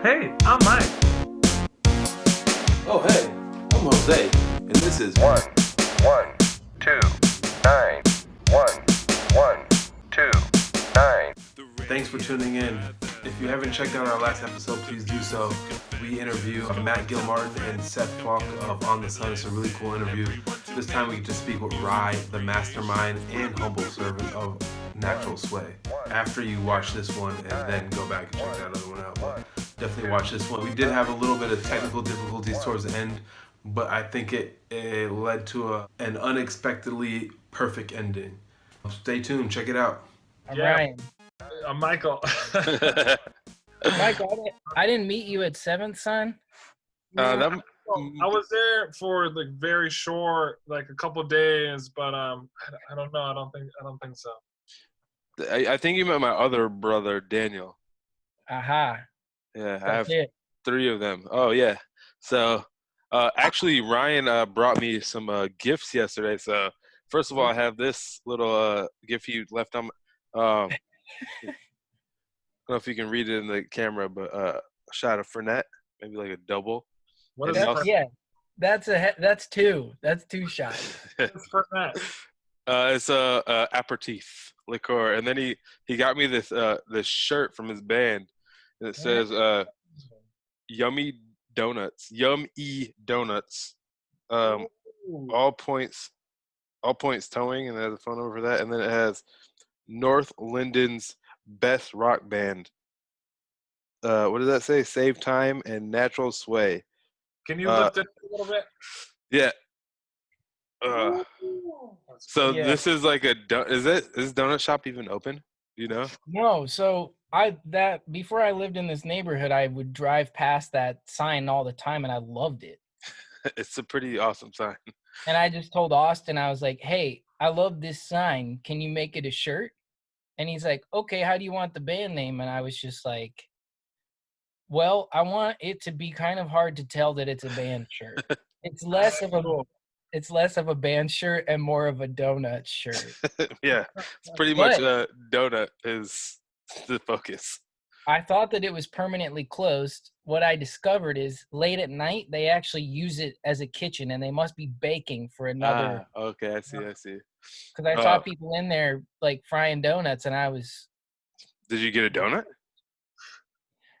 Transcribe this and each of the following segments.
Hey, I'm Mike. Oh, hey, I'm Jose, and this is One, one, two, nine. One, one, two, nine. Thanks for tuning in. If you haven't checked out our last episode, please do so. We interview Matt Gilmartin and Seth Falk of On the Sun. It's a really cool interview. This time we get to speak with Rye, the mastermind and humble servant of Natural Sway. After you watch this one and then go back and check that other one out. But definitely watch this one. We did have a little bit of technical difficulties towards the end, but I think it led to an unexpectedly perfect ending. Stay tuned. Check it out. Yeah. Ryan. I'm Michael. Michael, I didn't meet you at Seventh Son. I was there for like very short, like a couple days, but I don't know. I don't think so. I think you met my other brother, Daniel. Aha. Yeah, I That's have it. 3 of them. Oh, yeah. So, actually, Ryan brought me some gifts yesterday. So, first of all, I have this little gift he left on. I don't know if you can read it in the camera, but a shot of Fernet, maybe like a double. What is And it? also- Yeah, that's two. That's 2 shots. What's for that? It's a aperitif liqueur, and then he got me this shirt from his band, and it says "Yummy Donuts," Ooh. all points towing, and it has a phone number for that, and then it has North Linden's best rock band. What does that say? Save time and natural sway. Can you lift it a little bit? Yeah. So Yeah. this is like is donut shop even open? You know? No, so before I lived in this neighborhood, I would drive past that sign all the time, and I loved it. It's a pretty awesome sign. And I just told Austin, I was like, "Hey, I love this sign. Can you make it a shirt?" And he's like, "Okay, how do you want the band name?" And I was just like, "Well, I want it to be kind of hard to tell that it's a band shirt. It's less of a band shirt and more of a donut shirt." Yeah, it's pretty But- much donut is the focus. I thought that it was permanently closed. What I discovered is late at night they actually use it as a kitchen, and they must be baking for another. Okay, I see. Because I saw people in there like frying donuts, and I was Did you get a donut?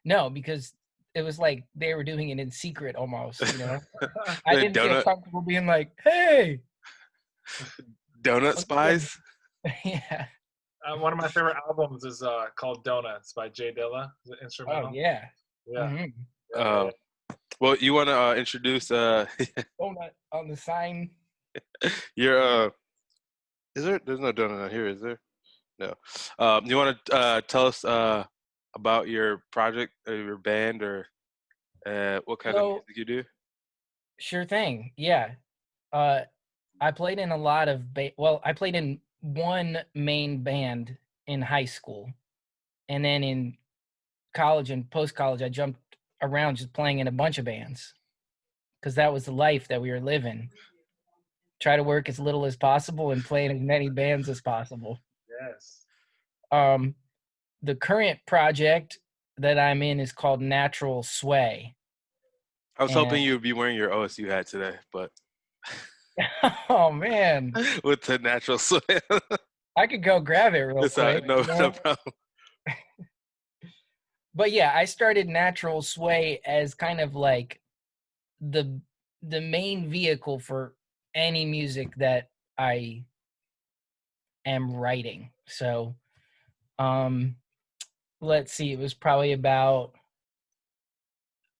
no, because it was like they were doing it in secret almost. You know, I The didn't feel donut- comfortable being like, "Hey." Donut spies? Yeah. One of my favorite albums is called Donuts by Jay Dilla. Is it instrumental? Oh yeah. Yeah. Mhm. Oh. Well, you want to introduce Donut on the sign. your is there? There's no donut on here, is there? No. You want to tell us about your project or your band or what kind of So- music you do? Sure thing. Yeah. I played in a lot of I played in one main band in high school. And then in college and post-college I jumped around just playing in a bunch of bands. Cuz that was the life that we were living. Try to work as little as possible and play in as many bands as possible. Yes. The current project that I'm in is called Natural Sway. I was hoping and- you would be wearing your OSU hat today, but Oh man. with the natural sway. I could go grab it real It's quick. no you know? no problem. But yeah, I started Natural Sway as kind of like the main vehicle for any music that I am writing. So let's see, it was probably about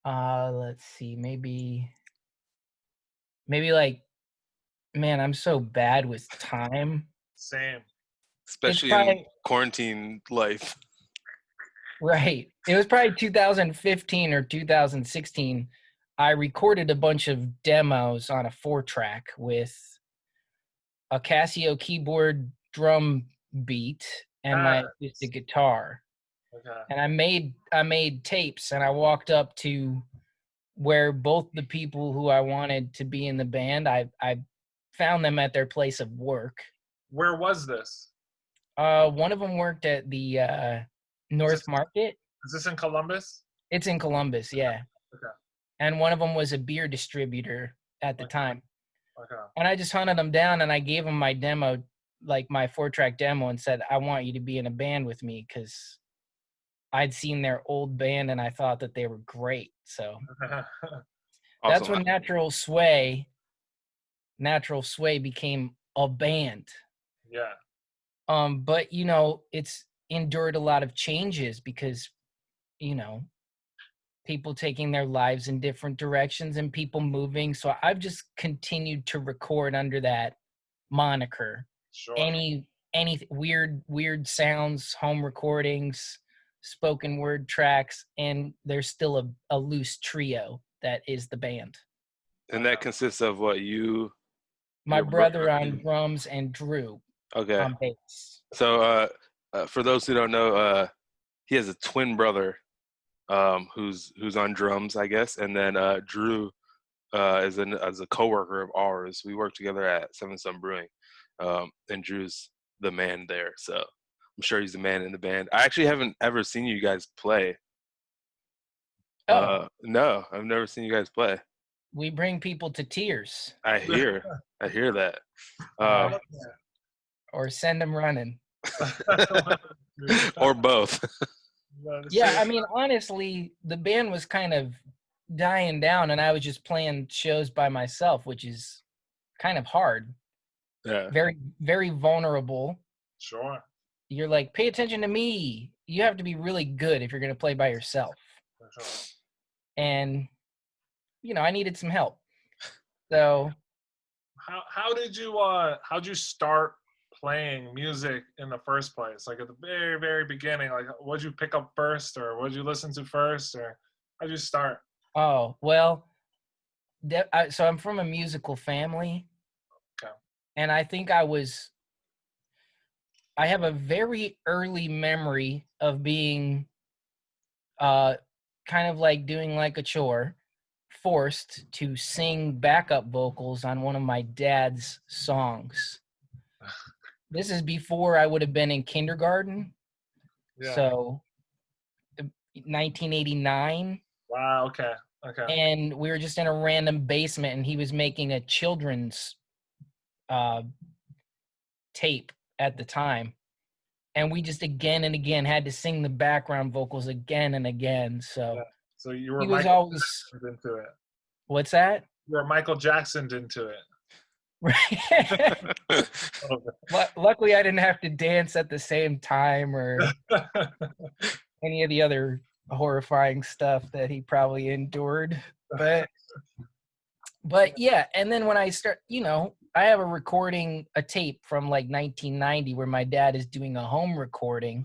let's see, maybe like, man, I'm so bad with time. Same. Especially in probably- quarantine life. Right. It was probably 2015 or 2016. I recorded a bunch of demos on a 4-track with a Casio keyboard drum beat and my acoustic guitar. Okay. And I made tapes, and I walked up to where both the people who I wanted to be in the band, I found them at their place of work. Where was this? One of them worked at the North Market. Is this in Columbus? It's in Columbus, yeah. Okay. And one of them was a beer distributor at the time. Okay. And I just hunted them down and I gave them my demo, like my 4-track demo, and said, I want you to be in a band with me because I'd seen their old band and I thought that they were great. So that's Awesome. when Natural Sway became a band. Yeah. But it's endured a lot of changes because, people taking their lives in different directions and people moving. So I've just continued to record under that moniker. Sure. Any weird sounds, home recordings, spoken word tracks, and there's still a loose trio that is the band. And that consists of what My your brother on drums and Drew Okay. on bass. So for those who don't know, he has a twin brother who's on drums, I guess, and then Drew is a coworker of ours. We work together at Seven Sun Brewing, and Drew's the man there. So I'm sure he's the man in the band. I actually haven't ever seen you guys play. No, I've never seen you guys play. We bring people to tears. I hear that. Or send them running. Or both. Yeah, I mean, honestly, the band was kind of dying down and I was just playing shows by myself, which is kind of hard. Yeah. Very, very vulnerable. Sure. You're like, pay attention to me. You have to be really good if you're going to play by yourself. Sure. And, I needed some help. So how'd you start playing music in the first place? Like at the very, very beginning, like what'd you pick up first, or what'd you listen to first, or how'd you start? Oh, well, so I'm from a musical family. Okay. And I think I have a very early memory of being kind of like doing like a chore, forced to sing backup vocals on one of my dad's songs. This is before I would have been in kindergarten. Yeah. So 1989. Wow, okay. And we were just in a random basement and he was making a children's tape at the time. And we just again and again had to sing the background vocals again and again. So, yeah. So you were he was Michael always Jackson into it. What's that? You were Michael Jackson into it. Luckily, I didn't have to dance at the same time or any of the other horrifying stuff that he probably endured. But yeah, and then when I start, I have a tape from like 1990 where my dad is doing a home recording,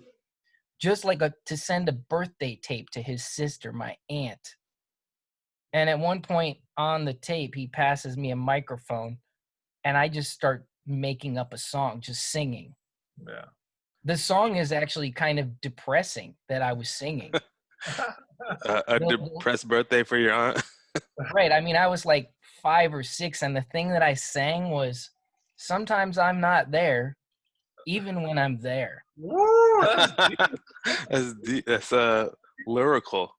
just like to send a birthday tape to his sister, my aunt. And at one point on the tape, he passes me a microphone and I just start making up a song, just singing. Yeah. The song is actually kind of depressing that I was singing. A depressed birthday for your aunt? Right. I mean, I was like 5 or 6, and the thing that I sang was, sometimes I'm not there, even when I'm there. Woo, that's deep. That's lyrical.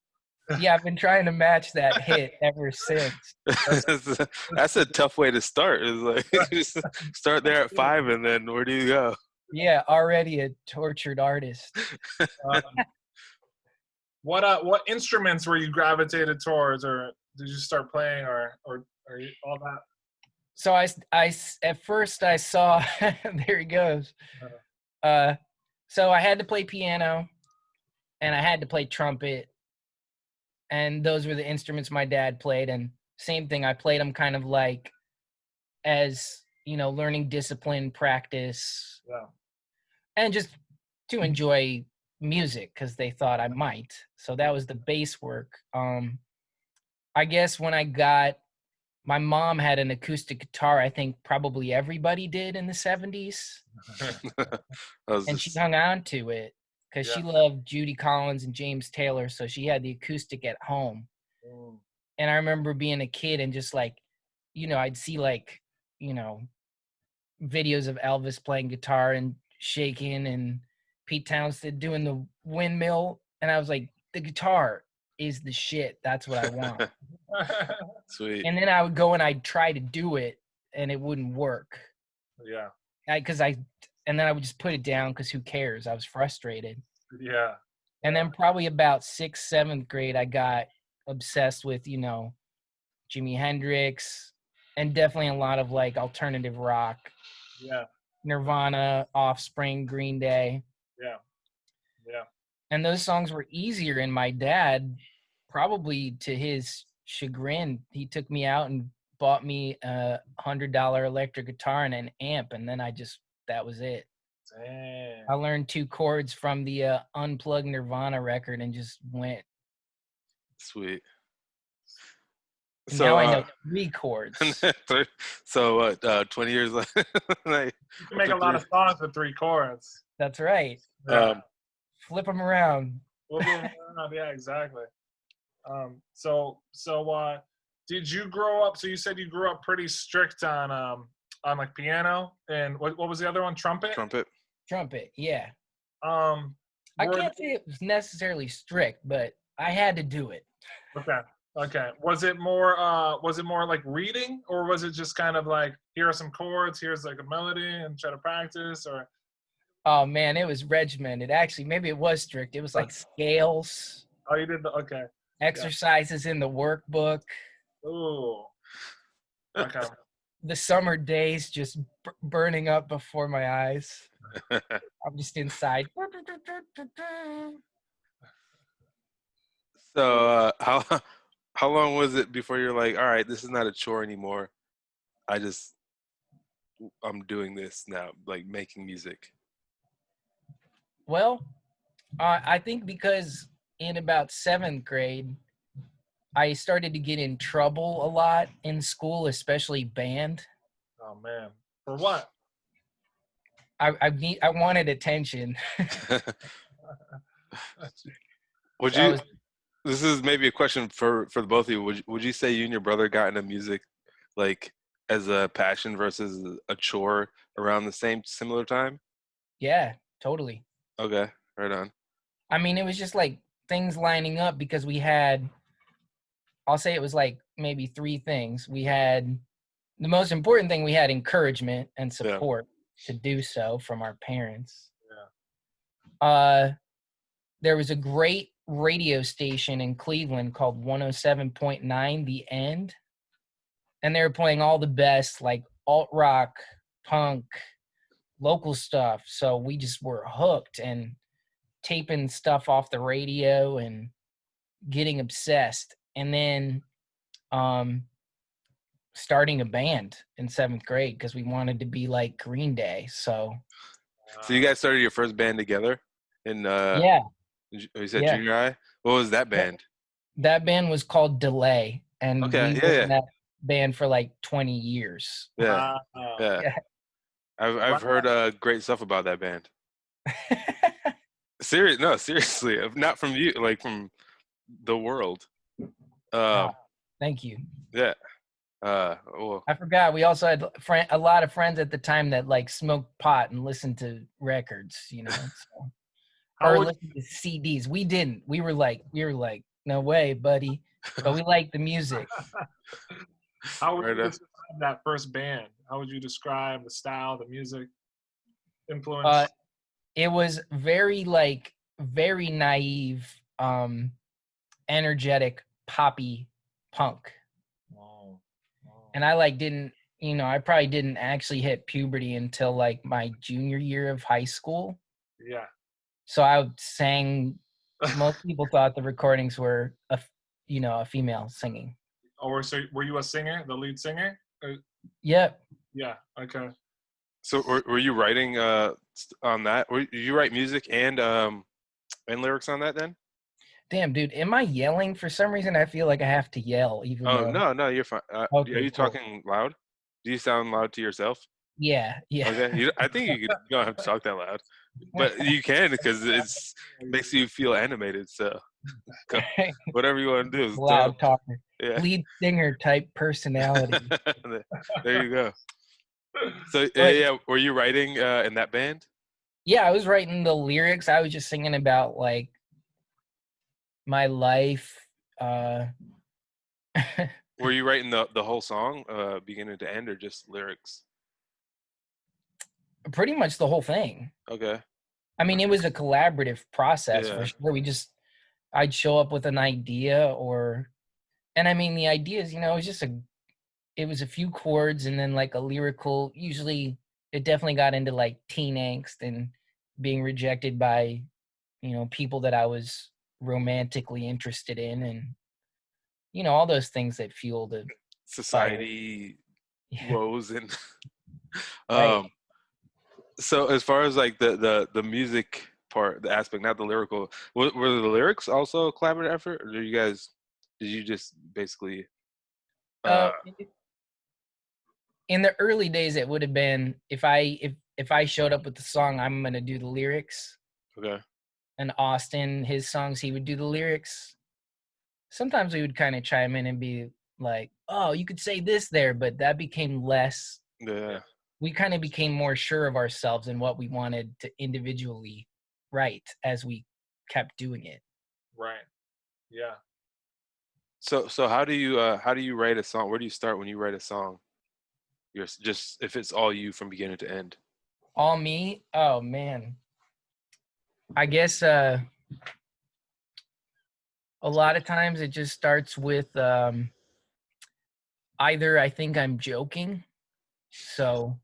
Yeah, I've been trying to match that hit ever since. That's a tough way to start. It's like just start there at 5, and then where do you go? Yeah, already a tortured artist. What instruments were you gravitated towards, or did you start playing, or all that? So I at first I saw there he goes. So I had to play piano, and I had to play trumpet, and those were the instruments my dad played. And same thing, I played them kind of like as learning discipline, practice, and just to enjoy music because they thought I might. So that was the bass work. I guess when my mom had an acoustic guitar, I think probably everybody did in the 70s. And she hung on to it because she loved Judy Collins and James Taylor, so she had the acoustic at home. And I remember being a kid and just like, I'd see like, videos of Elvis playing guitar and shaking and Pete Townsend doing the windmill. And I was like, the guitar, is the shit. That's what I want. Sweet. And then I would go and I'd try to do it, and it wouldn't work. Yeah. And then I would just put it down because who cares? I was frustrated. Yeah. And then probably about 6th, 7th grade, I got obsessed with, Jimi Hendrix, and definitely a lot of like alternative rock, Yeah. Nirvana, Offspring, Green Day. Yeah. Yeah. And those songs were easier. And my dad, probably to his chagrin, he took me out and bought me a $100 electric guitar and an amp. And then that was it. Damn. I learned 2 chords from the Unplugged Nirvana record and just went. Sweet. And So now I know 3 chords. so what? 20 years later, like, You can make a lot of songs with 3 chords. That's right. Yeah. Flip them around. Yeah, exactly. So did you grow up? So you said you grew up pretty strict on like piano, and what was the other one? Trumpet. Trumpet. Yeah. I I can't say it was necessarily strict, but I had to do it. Okay. Was it more like reading, or was it just kind of like, here are some chords, here's like a melody, and try to practice? Or Oh man, it was regimented. Actually, maybe it was strict. It was like scales, oh, you did okay. exercises in the workbook. Ooh. Okay. The summer days just burning up before my eyes. I'm just inside. So how long was it before you're like, all right, this is not a chore anymore? I'm doing this now, like making music. Well, I think because in about 7th grade, I started to get in trouble a lot in school, especially band. Oh man. For what? I wanted attention. Would you? This is maybe a question for the both of you. Would you say you and your brother got into music like as a passion versus a chore around the similar time? Yeah, totally. Okay, right on. I mean, it was just like things lining up because I'll say it was like maybe 3 things. We had the most important thing, we had encouragement and support to do so from our parents. Yeah. There was a great radio station in Cleveland called 107.9 The End. And they were playing all the best, like alt rock, punk, local stuff. So we just were hooked and taping stuff off the radio and getting obsessed. And then starting a band in 7th grade because we wanted to be like Green Day. So you guys started your first band together in yeah. You said junior high? What was that band? That band was called Delay, and we were in that band for like 20 years. Yeah. I've heard great stuff about that band. Seriously, not from you, like from the world. Thank you. Yeah. I forgot. We also had a lot of friends at the time that like smoked pot and listened to records, So. Or listen to CDs. We didn't. We were like, no way, buddy. But we liked the music. How would you describe that first band? How would you describe the style, the music, influence? It was very naive, energetic, poppy punk. Oh. And I I probably didn't actually hit puberty until like my junior year of high school. Yeah. So I sang. Most people thought the recordings were a female singing. Oh, so were you a singer, the lead singer? Yep. Yeah. Okay. So were you writing on that? Did you write music and lyrics on that then? Damn, dude, am I yelling? For some reason, I feel like I have to yell. Even though... no, you're fine. Okay, are you talking loud? Do you sound loud to yourself? Yeah. Okay. I think you don't have to talk that loud, but you can because it makes you feel animated. So whatever you want to do. Loud talker. Yeah. Lead singer type personality. There you go. So were you writing in that band? Yeah, I was writing the lyrics. I was just singing about like my life Were you writing the whole song, beginning to end, or just lyrics? Pretty much the whole thing. Okay. I mean, it was a collaborative process for Yeah. sure. I'd show up with an idea, and I mean, the ideas, it was a few chords and then like a lyrical. Usually, it definitely got into like teen angst and being rejected by, people that I was romantically interested in, and all those things that fuel the fire. Society Yeah, woes and right. um. So as far as like the music part, the aspect, not the lyrical, were the lyrics also a collaborative effort, or did you just basically Uh, uh in the early days, it would have been if I showed up with the song, I'm gonna do the lyrics, okay, and Austin, his songs, he would do the lyrics. Sometimes we would kind of chime in and be like, "Oh, you could say this there," but that became less. yeah. We kind of became more sure of ourselves and what we wanted to individually write as we kept doing it. Right. Yeah. So how do you write a song? Where do you start when you write a song? Just if it's all you from beginning to end. All me? Oh man. I guess a lot of times it just starts with either I think I'm joking. So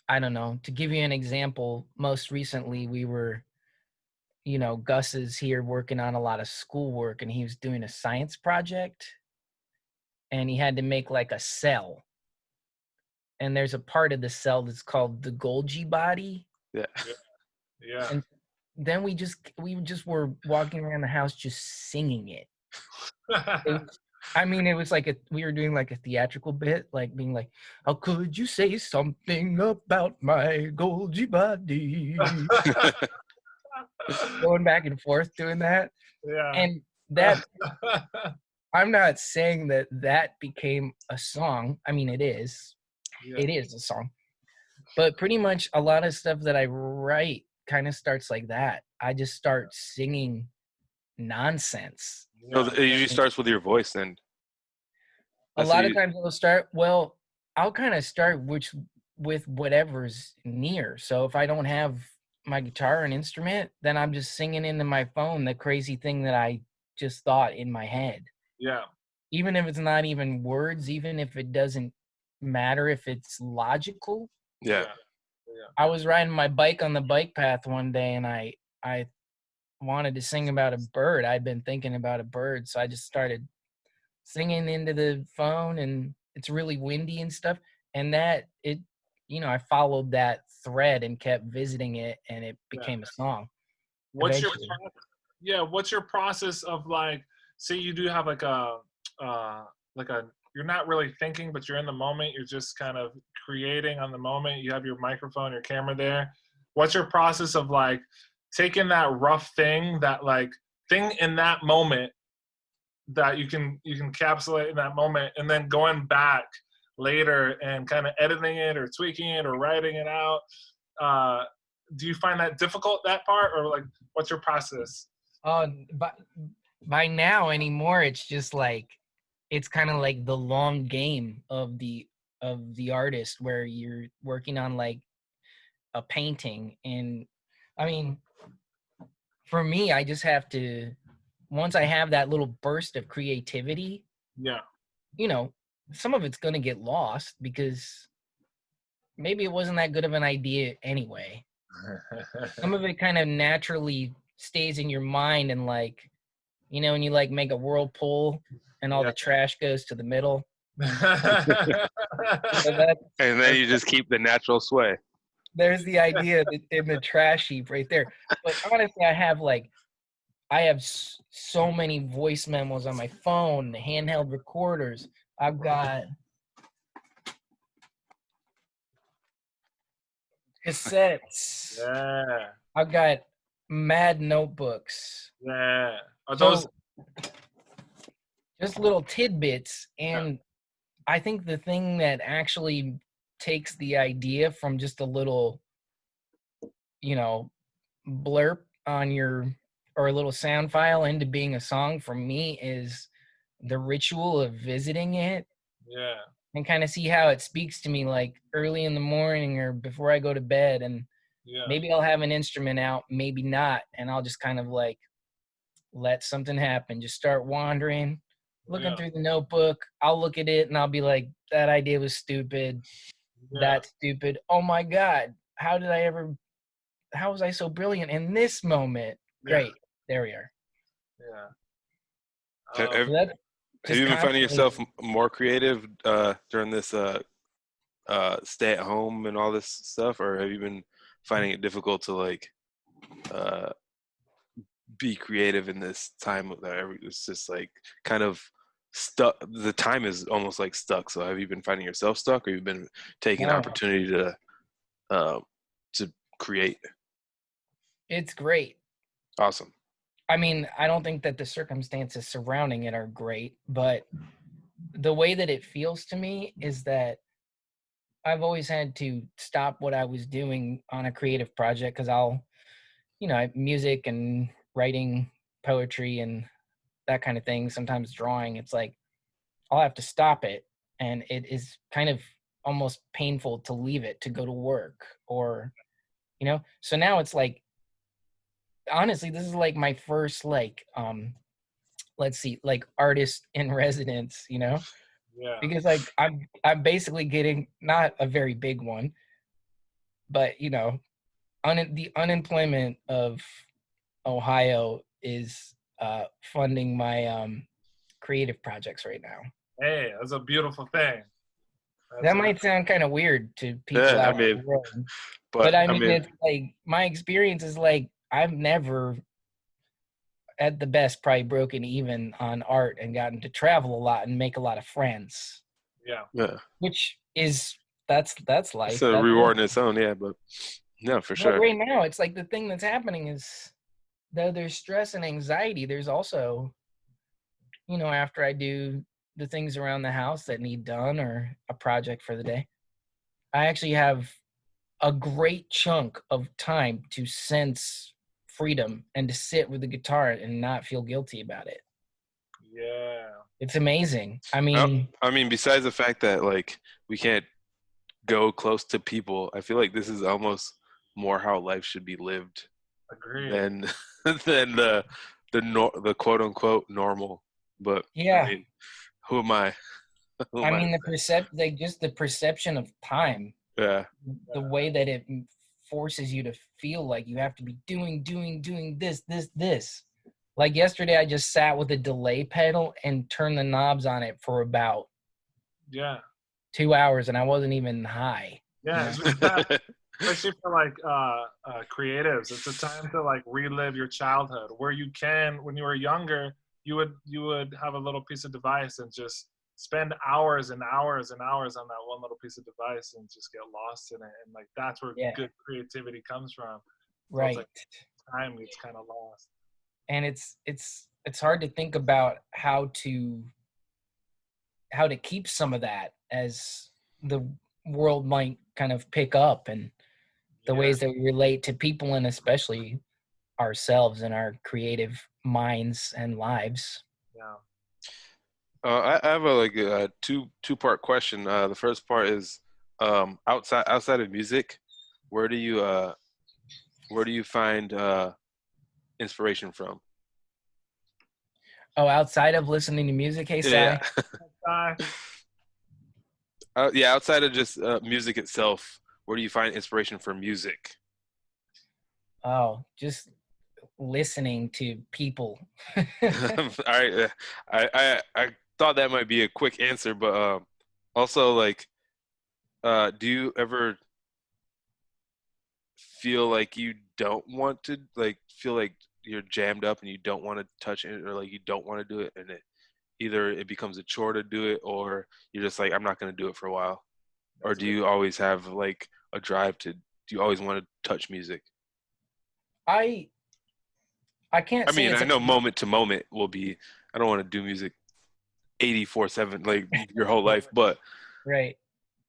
I don't know. To give you an example, most recently we were, Gus is here working on a lot of schoolwork and he was doing a science project and he had to make like a cell. And there's a part of the cell that's called the Golgi body. Yeah. Yeah. And then we just were walking around the house just singing it. It was like we were doing like a theatrical bit, like being like, "How could you say something about my Golgi body?" Going back and forth doing that. Yeah. And that, I'm not saying that became a song. I mean, it is Yeah. a song. But pretty much a lot of stuff that I write kind of starts like that. I just start singing nonsense. So Yeah. it usually starts with your voice, then. A That's what lot of you. times I'll kind of start with whatever's near. So if I don't have my guitar and instrument, then I'm just singing into my phone the crazy thing that I just thought in my head. Yeah. Even if it's not even words, even if it doesn't matter if it's logical. Yeah. I was riding my bike on the bike path one day and I wanted to sing about a bird. I'd been thinking about a bird, so I just started singing into the phone, and it's really windy and stuff. And I followed that thread and kept visiting it, and it Yeah. became a song What's your eventually. what's your process of like, say you do have like uh like a you're not really thinking, but you're in the moment, you're just kind of creating on the moment, you have your microphone, your camera there. What's your process of like taking that rough thing, that like thing in that moment that you can encapsulate in that moment, and then going back later and kind of editing it or tweaking it or writing it out? uh do you find that difficult, that part, or like what's your process? But by now anymore, it's just like it's kind of like the long game of the artist where you're working on like a painting. And I mean, for me, I just have to, once I have that little burst of creativity, Yeah. you know, some of it's going to get lost because maybe it wasn't that good of an idea anyway. Some of it kind of naturally stays in your mind, and like, when you like make a whirlpool and all Yeah. the trash goes to the middle. Yeah. So And then you just keep the natural sway. there's the idea in the trash heap right there. But honestly, I have so many voice memos on my phone, handheld recorders. I've got cassettes. Yeah. I've got mad notebooks. Yeah. Are those? So just little tidbits. Yeah. And I think the thing that actually takes the idea from just a little, blurb on your or a little sound file into being a song for me is the ritual of visiting it Yeah. and kind of see how it speaks to me, like early in the morning or before I go to bed. And Yeah. maybe I'll have an instrument out, maybe not, and I'll just kind of like let something happen, just start wandering, looking Yeah. through the notebook. I'll look at it and I'll be like, that idea was stupid. Yeah. That's stupid. Oh my God, how was I so brilliant in this moment? Yeah. Great, there we are. Yeah. Have, have So that's have just you been finding constantly. yourself more creative during this stay at home and all this stuff, or have you been finding it difficult to like uh, be creative in this time that it's just like kind of stuck? The time is almost like stuck. So have you been finding yourself stuck, or you've been taking No, opportunity uh, to create? it's great. Awesome. I mean, I don't think that the circumstances surrounding it are great, but the way that it feels to me is that I've always had to stop what I was doing on a creative project because music and writing poetry and that kind of thing, sometimes drawing, it's like I'll have to stop it. And it is kind of almost painful to leave it to go to work so now it's like, honestly, this is like my first, like, let's see, like artist in residence, Yeah. because like I'm basically getting not a very big one, but the unemployment of Ohio is funding my creative projects right now. Hey, that's a beautiful thing. That might sound kind of weird to people Yeah, I out in mean, the world, but but I I mean, mean, it's like my experience is like I've never, at the best, probably broken even on art and gotten to travel a lot and make a lot of friends, Yeah. yeah, which is that's it's life. a That's reward it. in its own. Yeah, but yeah, for But sure. right now, it's like the thing that's happening is, though there's stress and anxiety, there's also, after I do the things around the house that need done or a project for the day, I actually have a great chunk of time to sense freedom and to sit with the guitar and not feel guilty about it. Yeah. It's amazing. I Well, mean, I mean, besides the fact that like we can't go close to people, I feel like this is almost more how life should be lived Agreed. than than the quote unquote normal. But I yeah. mean, who am I? Who I am I to mean, say? like just the perception of time, Yeah, the way that it forces you to feel like you have to be doing this. Like yesterday, I just sat with a delay pedal and turned the knobs on it for about Yeah. 2 hours, and I wasn't even high. Yeah. Especially for like creatives, it's a time to like relive your childhood where you can, when you were younger, you would have a little piece of device and just spend hours and hours and hours on that one little piece of device and just get lost in it. And like that's where Yeah, good creativity comes from. So it's right. like time gets kind of lost. And it's hard to think about how to keep some of that as the world might kind of pick up, and the Yeah. ways that we relate to people and especially ourselves and our creative minds and lives. Yeah. I have a like a two-part question. The first part is outside of music, where do you find inspiration from? Oh, outside of listening to music, hey Yeah, Sai. Bye. yeah. Outside of just music itself, where do you find inspiration for music? Oh, just listening to people. All right, I thought that might be a quick answer, but also like, do you ever feel like you don't want to like feel like you're jammed up and you don't want to touch it, or like you don't want to do it, and either it becomes a chore to do it, or you're just like, I'm not going to do it for a while? Or That's a do good. you always have like a drive to? Do you always want to touch music? I I can't I say mean, it's I know moment to moment will be. I don't want to do music 84/7 like your whole life, but right.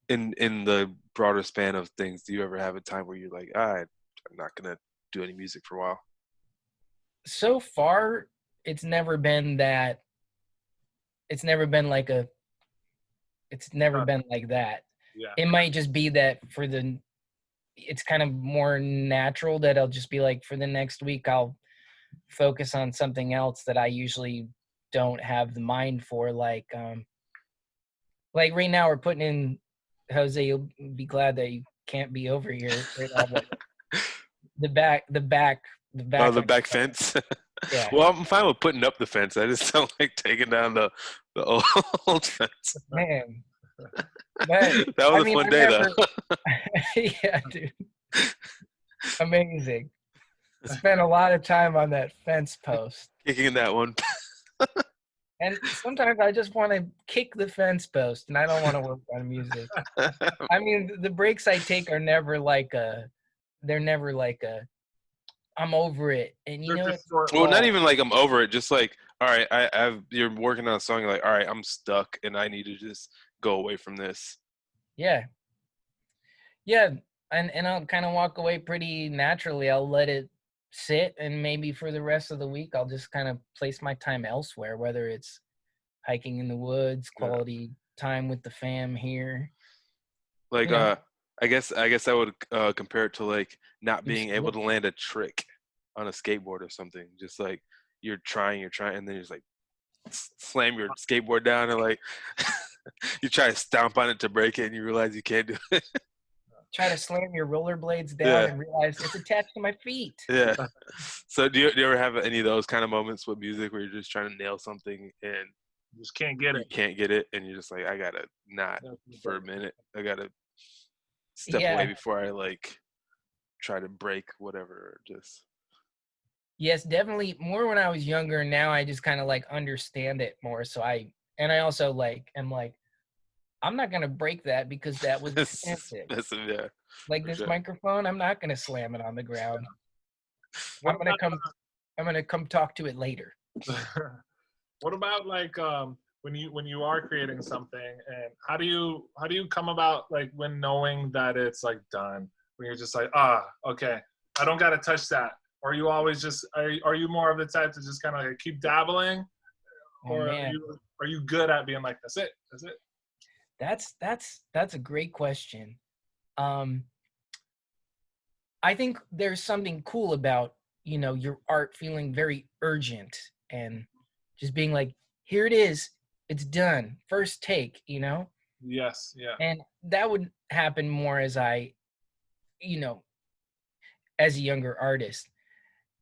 in the broader span of things, do you ever have a time where you're like, I'm not gonna do any music for a while? so far, it's never been that. It's never been like a. It's never been like that. Yeah. It might just be that for the. It's kind of more natural that I'll just be like, for the next week, I'll focus on something else that I usually don't have the mind for. Like right now we're putting in. Jose, you'll be glad that you can't be over here right now, but the back Oh, of the the back fence. fence. Yeah. Well, I'm fine with putting up the fence. I just don't like taking down the old fence. Man. But That was I a mean, fun I've day, never. though. Yeah, dude. Amazing. Spent a lot of time on that fence post. Kicking that one. And sometimes I just want to kick the fence post and I don't want to work on music. I mean, the breaks I take are never like they're never like I'm over it. And you They're know, just short Well, not balls. even like I'm over it. Just like, all right, you're working on a song. You're like, all right, I'm stuck, and I need to just go away from this. yeah. Yeah. And I'll kind of walk away pretty naturally. I'll let it sit, and maybe for the rest of the week I'll just kind of place my time elsewhere, whether it's hiking in the woods, Yeah. quality time with the fam here. Like, You know, I guess I would compare it to like not do being able something. to land a trick on a skateboard or something. Just like you're trying, and then you just like slam your skateboard down, and like you try to stomp on it to break it, and you realize you can't do it. Try to slam your rollerblades down Yeah. and realize it's attached to my feet. Yeah. So do you ever have any of those kind of moments with music where you're just trying to nail something and You just can't get you it. can't get it, and you're just like, I gotta not for a minute. I gotta step away Yeah. before I like try to break whatever. Just Yes, definitely more when I was younger. Now I just kind of like understand it more. So I also like am like, I'm not gonna break that because that was it's expensive. expensive, yeah. Like For this sure. microphone, I'm not gonna slam it on the ground. What I'm gonna come talk to it later. what about like when you are creating something, and how do you come about like when knowing that it's like done? When you're just like, okay, I don't gotta touch that. Or are you always just are you more of the type to just kind of like keep dabbling, Oh or man, are you good at being like, that's it? that's a great question. I think there's something cool about, your art feeling very urgent and just being like, here it is, it's done, first take, Yes, yeah. and that would happen more as you know, as a younger artist.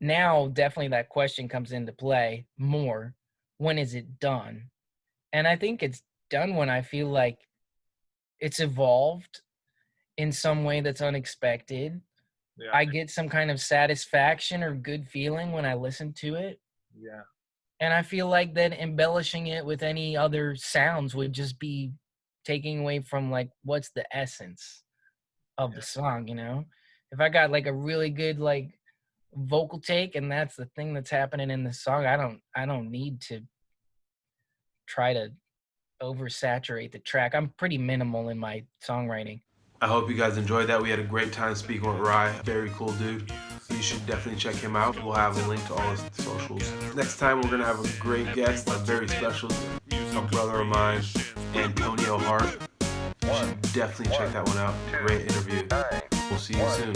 Now, definitely that question comes into play more. When is it done? And I think it's done when I feel like it's evolved in some way that's unexpected. Yeah. I get some kind of satisfaction or good feeling when I listen to it. Yeah. And I feel like that embellishing it with any other sounds would just be taking away from like what's the essence of the song, If I got like a really good like vocal take and that's the thing that's happening in the song, I don't need to try to oversaturate the track. I'm pretty minimal in my songwriting. I hope you guys enjoyed that. We had a great time speaking with Rye. Very cool dude. You should definitely check him out. We'll have a link to all his socials. Next time, we're going to have a great guest, a very special, a brother of mine, Antonio Hart. You should definitely check that one out. Great interview. We'll see you soon.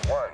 1.